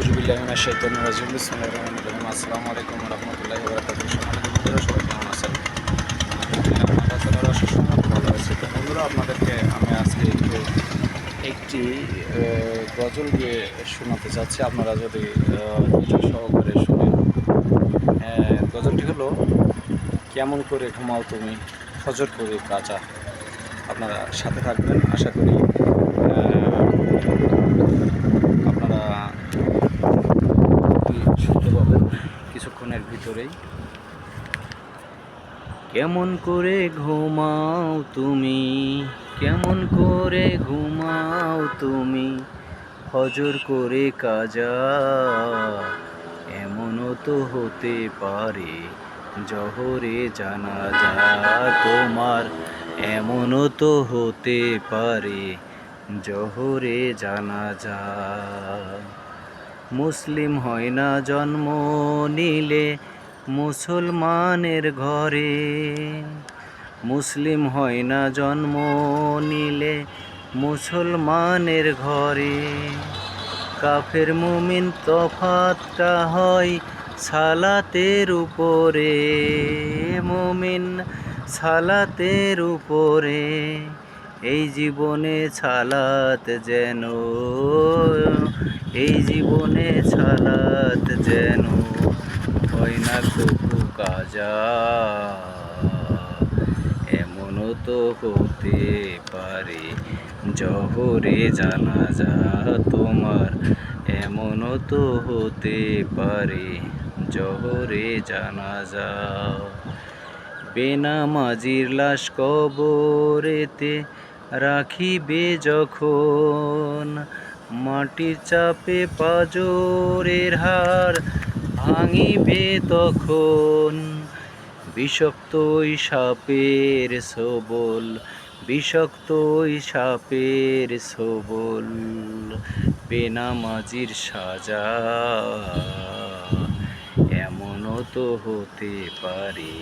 আউযুবিল্লাহি মিনাশ শাইতানির রাজিম বিসমিল্লাহির রহমানির রহিম আসসালামু আলাইকুম ওয়া রাহমাতুল্লাহি ওয়া বারাকাতুহু। সম্মানিত বন্ধুরা, সবাই কেমন আছেন? আল্লাহ তাআলার অশেষ রহমতে ভালো আছি। তো বন্ধুরা, আপনাদেরকে আমি আজকে একটি গজল গিয়ে শোনাতে চাচ্ছি। আপনারা যদি ধৈর্য সহকারে শুনেন। গজলটি হলো, কেমন করে ঘুমাও তুমি ফজর করে কাজা। আপনারা সাথে থাকবেন, আশা করি আপনারা শুনতে পাবেন কিছুক্ষণের ভিতরেই। কেমন করে ঘুমাও তুমি, কেমন করে ঘুমাও তুমি ফজর করে কাজা। এমনও তো হতে পারে জহরে জানাজা তোমার, এমনও তো হতে পারে জহরে জানাজা। মুসলিম হয় না জন্ম নিলে মুসলমানের ঘরে, মুসলিম হয় না জন্ম নিলে মুসলমানের ঘরে। কাফের মুমিন তফাতটা হয় সালাতের উপরে, মুমিন সালাতের উপরে। এই জীবনে সালাত যেন, এই জীবনে সালাত যেন হয় না কবু কাজা। এমনও তো হতে পারে জহরে জানাজা তোমার, এমনও তো হতে পারে জহরে জানাজা। বেনামাজির লাশ কবরেতে রাখিবে যখন, মাটির চাপে পাজরের হাড় ভাঙিবে তখন। বিষাক্ত ওই সাপের ছোবল, বিষাক্ত ওই সাপের ছোবল বেনামাজির সাজা। এমনও তো হতে পারে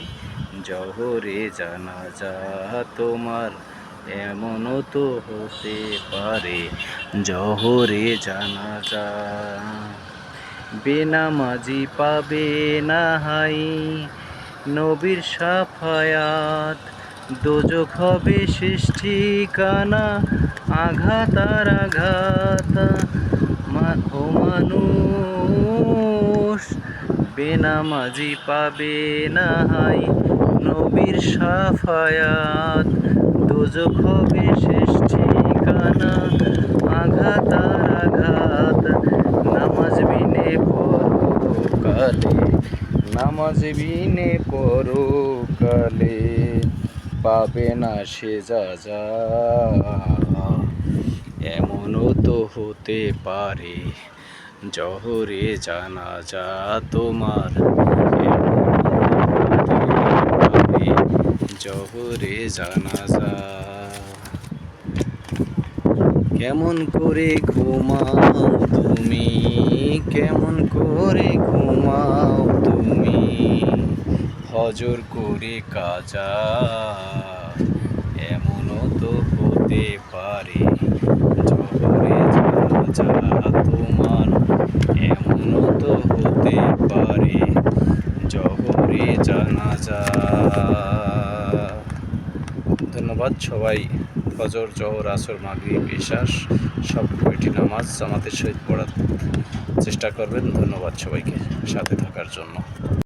জহরে জানাজা তোমার, এমনও তো হতে পারে জহরে জানাজা। বেনামাজি পাবে না হাই নবীর শাফায়াত, দোজখ হবে শেষ ঠিকানা আঘাত আর আঘাত। ও মানুষ, বেনামাজি পাবে না হাই নবীর শাফায়াত, দোজখ হবে শেষ ঠিকানা আঘাত আর আঘাত। নামাজ বিনে পরকালে, নামাজ বিনে পরকালে পাবে না সে যাজা। এমনও তো হতে পারে জহরে জানাজা তোমার, জহরে জানাজা। কেমন করে ঘুমাও তুমি, কেমন করে ঘুমাও তুমি ফজর করে কাজা। এমনও তো হতে পারে জহরে জানাজা তোমার, এমনও তো হতে পারে জহরে জানাজা। ধন্যবাদ সবাই। ফজর, জোহর, আসর, মাগরিব, ইশা সব কয়টি নামাজ জামাতের সহিত পড়ার চেষ্টা করবেন। ধন্যবাদ সবাইকে সাথে থাকার জন্য।